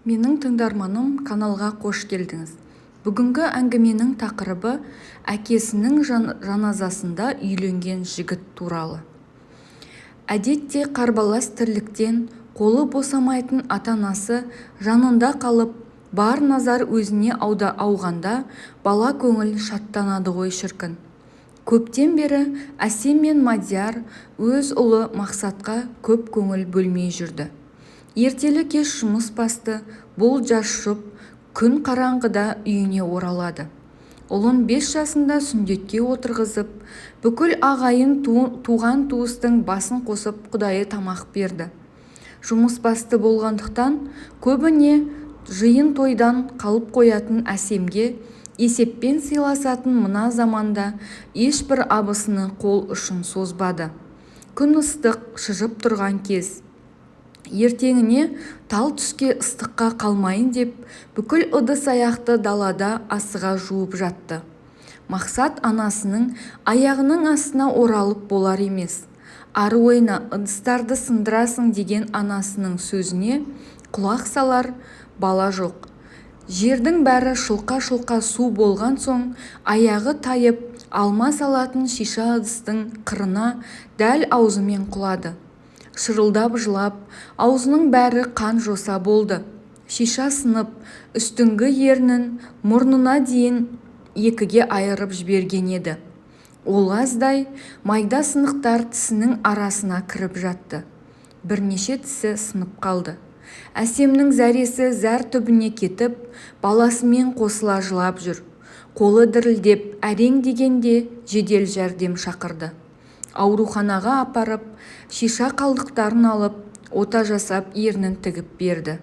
Менің тыңдарманым, каналға қош келдіңіз. Бүгінгі әңгіменің тақырыбы әкесінің жаназасында үйленген жігіт туралы. Әдетте қарбалас тірліктен қолы босамайтын ата-анасы жанында қалып, бар назар өзіне ауғанда бала көңіл шаттанады ғой шіркін. Көптен бері Әсем мен Мадияр өз ұлы Мақсатқа көп көңіл бөлмей жүрді. Ертелі кеш жұмыс басты, бұл жас жұп күн қараңғыда үйіне оралады. Ұлын 5 жасында сүндетке отырғызып, бүкіл ағайын туған туыстың басын қосып құдайы тамақ берді. Жұмыс басты болғандықтан көбіне жиын тойдан қалып қоятын Әсемге есеппен сыйласатын мына заманда ешбір абысыны қол ұшын созбады. Күн ыстық, шыжып тұрған кез. Ертеңіне тал түске ыстыққа қалмайын деп, бүкіл ыдыс-аяқты далада асыға жуып жатты. Мақсат анасының аяғының астына оралып болар емес. Ары ойна, ыдыстарды сындырасың деген анасының сөзіне құлақ салар бала жоқ. Жердің бәрі шылқа-шылқа су болған соң, аяғы тайып, алма салатын шиша ыдыстың қырына дәл аузымен құлады. Шырылдап жылап, аузының бәрі қан жоса болды. Шиша сынып, үстіңгі ернін мұрнына дейін екіге айырып жіберген еді. Ол аздай майда сынықтар тісінің арасына кіріп жатты. Бірнеше тісі сынып қалды. Әсемнің зәресі зәр түбіне кетіп, баласымен қосыла жылап жүр. Қолы дірілдеп, әрең дегенде жедел жәрдем шақырды. Ауруханаға апарып, шиша қалдықтарын алып, ота жасап ернін тігіп берді.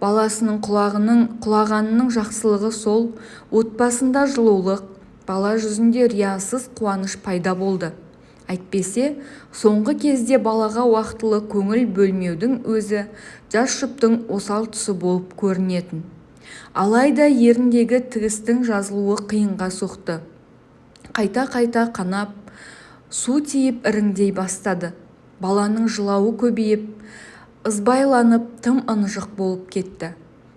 Баласының құлағанының жақсылығы сол, отбасында жылулық, бала жүзінде риясыз қуаныш пайда болды. Әйтпесе, соңғы кезде балаға уақытылы көңіл бөлмеудің өзі жас жұптың осал тұсы болып көрінетін. Алайда еріндегі тігістің жазылуы қиынға соқты. Қайта-қайта қанап, су тиіп іріңдей бастады. Баланың жылауы көбейіп, ызбайланып, тым ынжық болып кетті.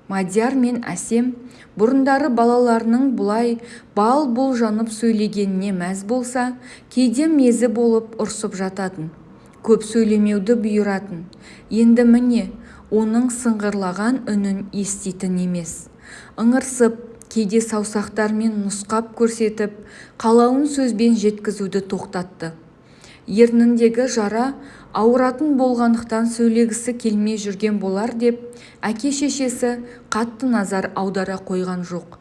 Мадияр мен Әсем бұрындары балаларының бұлай бал-бұл жанып сөйлегеніне мәз болса, кейде мезі болып ұрсып жататын. Көп сөйлемеуді бұйыратын. Енді міне, оның сыңғырлаған үнін еститін емес. Ыңырсып, кейде саусақтармен нұсқап көрсетіп, қалауын сөзбен жеткізуді тоқтатты. Ерніндегі жара ауыратын болғандықтан сөйлегісі келмей жүрген болар деп, әке-шешесі қатты назар аудара қойған жоқ.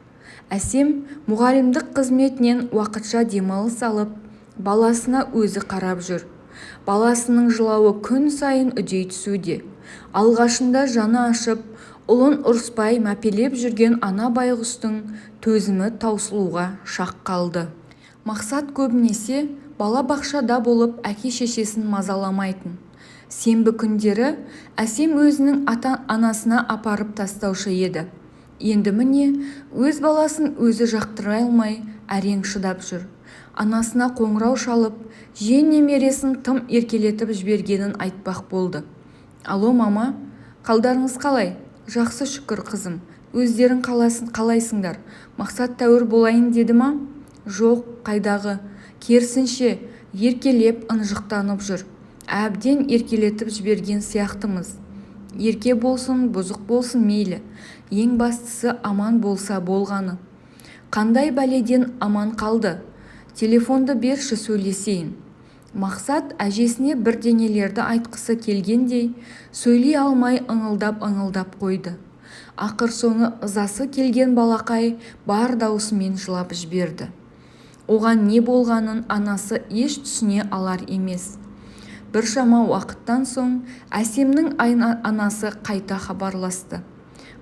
Әсем мұғалімдік қызметінен уақытша демалыс алып, баласына өзі қарап жүр. Баласының жылауы күн сайын үдей түсуде. Алғашында жаны ашып, ұлын ұрыспай мәпелеп жүрген ана байғұстың төзімі таусылуға шақ қалды. Мақсат көбінесе бала бақшада болып әке-шешесін мазаламайтын. Сенбі күндері Әсем өзінің ата-анасына апарып тастаушы еді. Енді міне, өз баласын өзі жақтыра алмай әрең шыдап жүр. Анасына қоңырау шалып, жиен немересін тым еркелетіп жібергенін айтпақ болды. Алло, мама, қалдарыңыз қалай? Жақсы шүкір қызым, өздерің қалайсыңдар? Мақсат тәуір болайын деді ма? Жоқ, қайдағы, керісінше еркелеп ынжықтанып жүр. Әбден еркелетіп жіберген сияқтымыз. Ерке болсын, бұзық болсын мейлі. Ең бастысы аман болса болғаны. Қандай бәледен аман қалды? Телефонды берші сөйлесейін. Мақсат әжесіне бірдеңелерді айтқысы келгендей, сөйлей алмай ыңылдап қойды. Ақыр соңы ызасы келген балақай бар даусымен жылап жіберді. Оған не болғанын анасы еш түсіне алар емес. Біршама уақыттан соң Әсемнің анасы қайта хабарласты.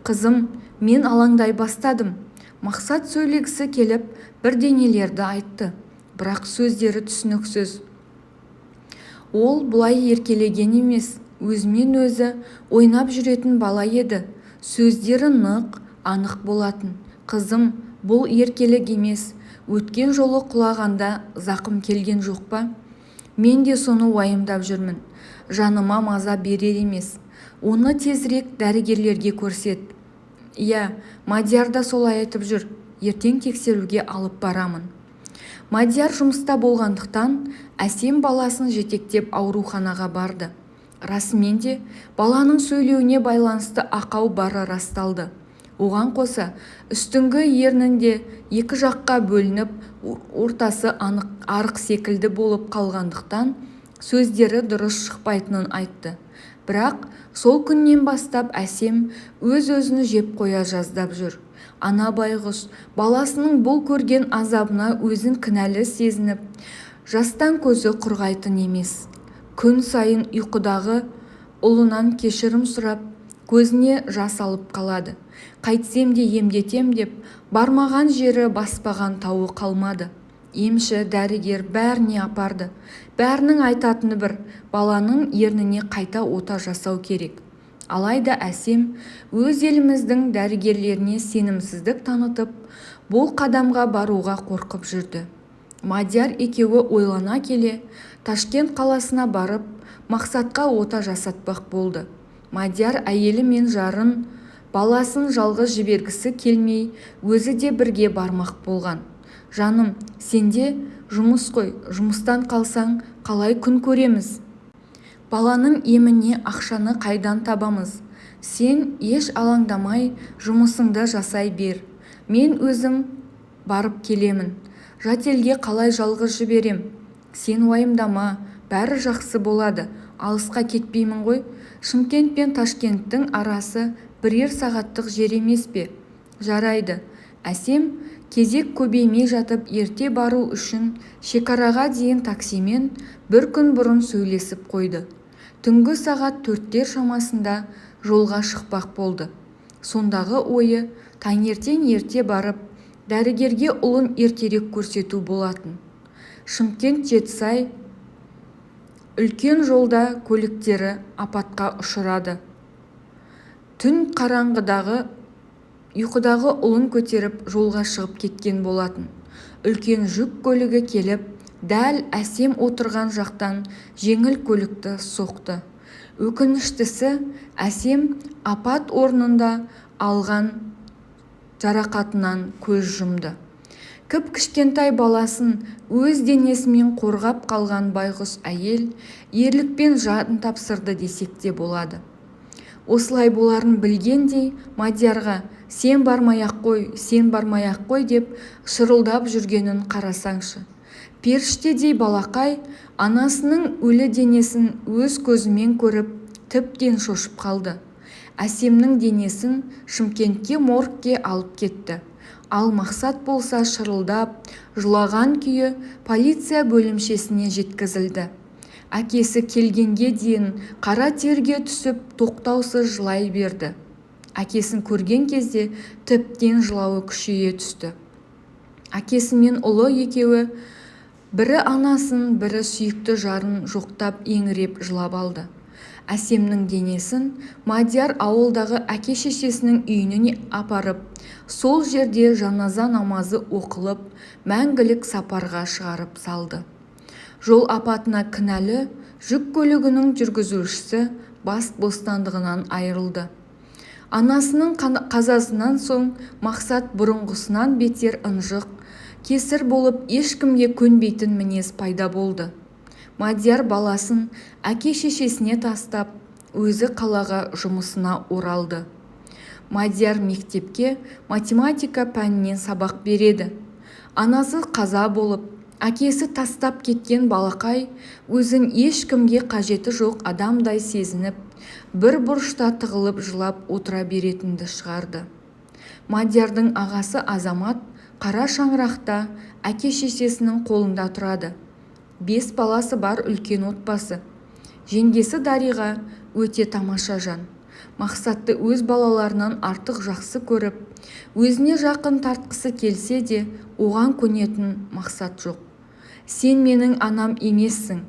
Қызым, мен алаңдай бастадым. Мақсат сөйлегісі келіп, бірдеңелерді айтты. Бірақ сөздері түсініксіз. Ол бұлай еркелеген емес, өзімен өзі ойнап жүретін бала еді. Сөздері нық, анық болатын. Қызым, бұл еркелік емес, өткен жолы құлағанда зақым келген жоқ па? Мен де соны уайымдап жүрмін. Жаныма маза берер емес. Оны тезірек дәрігерлерге көрсет. Иә, Мадияр да солай айтып жүр. Ертең тексеруге алып барамын. Мадияр жұмыста болғандықтан Әсем баласын жетектеп ауруханаға барды. Расымен де баланың сөйлеуіне байланысты ақау бары расталды. Оған қоса үстіңгі ернінде екі жаққа бөлініп, ортасы арық секілді болып қалғандықтан сөздері дұрыс шықпайтынын айтты. Бірақ сол күннен бастап Әсем өз-өзін жеп қоя жаздап жүр. Ана байғұс баласының бұл көрген азабына өзін кінәлі сезініп, жастан көзі құрғайтын емес. Күн сайын ұйқыдағы ұлынан кешірім сұрап, көзіне жас алып қалады. Қайтсем де емдетем деп, бармаған жері баспаған тауы қалмады. Емші, дәрігер бәріне апарды. Бәрінің айтатыны бір, баланың ерніне қайта ота жасау керек. Алайда Әсем өз еліміздің дәрігерлеріне сенімсіздік танытып, бұл қадамға баруға қорқып жүрді. Мадияр екеуі ойлана келе, Ташкент қаласына барып, Мақсатқа ота жасатпақ болды. Мадияр әйелі мен жарын, баласын жалғыз жібергісі келмей, өзі де бірге бармақ болған. Жаным, сенде жұмыс қой, жұмыстан қалсаң қалай күн көреміз? Баланың еміне ақшаны қайдан табамыз? Сен еш алаңдамай жұмысыңды жасай бер. Мен өзім барып келемін. Жат елге қалай жалғыз жіберем? Сен уайымдама, бәрі жақсы болады. Алысқа кетпеймін ғой. Шымкент пен Ташкенттің арасы бірер сағаттық жер емес пе? Жарайды. Әсем кезек көбеймей жатып ерте бару үшін шекараға дейін таксимен бір күн бұрын сөйлесіп қойды. Түнгі сағат 4-тер шамасында жолға шықпақ болды. Сондағы ойы таңертең ерте барып, дәрігерге ұлын ертерек көрсету болатын. Шымкент Жетісай үлкен жолда көліктері апатқа ұшырады. Түн қараңғыдағы ұйқыдағы ұлын көтеріп жолға шығып кеткен болатын. Үлкен жүк көлігі келіп, дәл Әсем отырған жақтан жеңіл көлікті соқты. Өкініштісі, Әсем апат орнында алған жарақатынан көз жұмды. Кіп-кішкентай баласын өз денесімен қорғап қалған байғұс әйел ерлікпен жан тапсырды десек те болады. Осылай боларын білгендей Мадиярға сен бармай-ақ қой деп шырылдап жүргенін қарасаңшы. Періштедей балақай анасының өлі денесін өз көзімен көріп тіптен шошып қалды. Әсемнің денесін Шымкентке моргке алып кетті. Ал Мақсат болса шырылдап, жылаған күйі полиция бөлімшесіне жеткізілді. Әкесі келгенге дейін қара терге түсіп тоқтаусыз жылай берді. Әкесін көрген кезде тіптен жылауы күшейе түсті. Әкесі мен ұлы екеуі бірі анасын, бірі сүйікті жарын жоқтап еңіреп жылап алды. Әсемнің денесін Мадияр ауылдағы әке-шешесінің үйіне апарып, сол жерде жаназа намазы оқылып, мәңгілік сапарға шығарып салды. Жол апатына кінәлі жүк көлігінің жүргізушісі бас бостандығынан айырылды. Анасының қазасынан соң Мақсат бұрынғысынан бетер ынжық, кесір болып ешкімге көнбейтін мінез пайда болды. Мадияр баласын әке-шешесіне тастап, өзі қалаға жұмысына оралды. Мадияр мектепке математика пәнінен сабақ береді. Анасы қаза болып, әкесі тастап кеткен балақай өзін ешкімге қажеті жоқ адамдай сезініп, бір бұрышта тығылып жылап отыра беретінді шығарды. Мадиярдың ағасы Азамат қара шаңырақта әке-шешесінің қолында тұрады. 5 баласы бар үлкен отбасы. Жеңгесі Дариға өте тамаша жан. Мақсатты өз балаларынан артық жақсы көріп, өзіне жақын тартқысы келсе де, оған көнетін Мақсат жоқ. Сен менің анам емессің,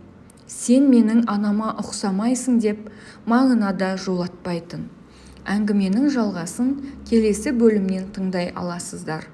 сен менің анама ұқсамайсың деп маңына да жолатпайтын. Әңгіменің жалғасын келесі бөлімнен тыңдай аласыздар.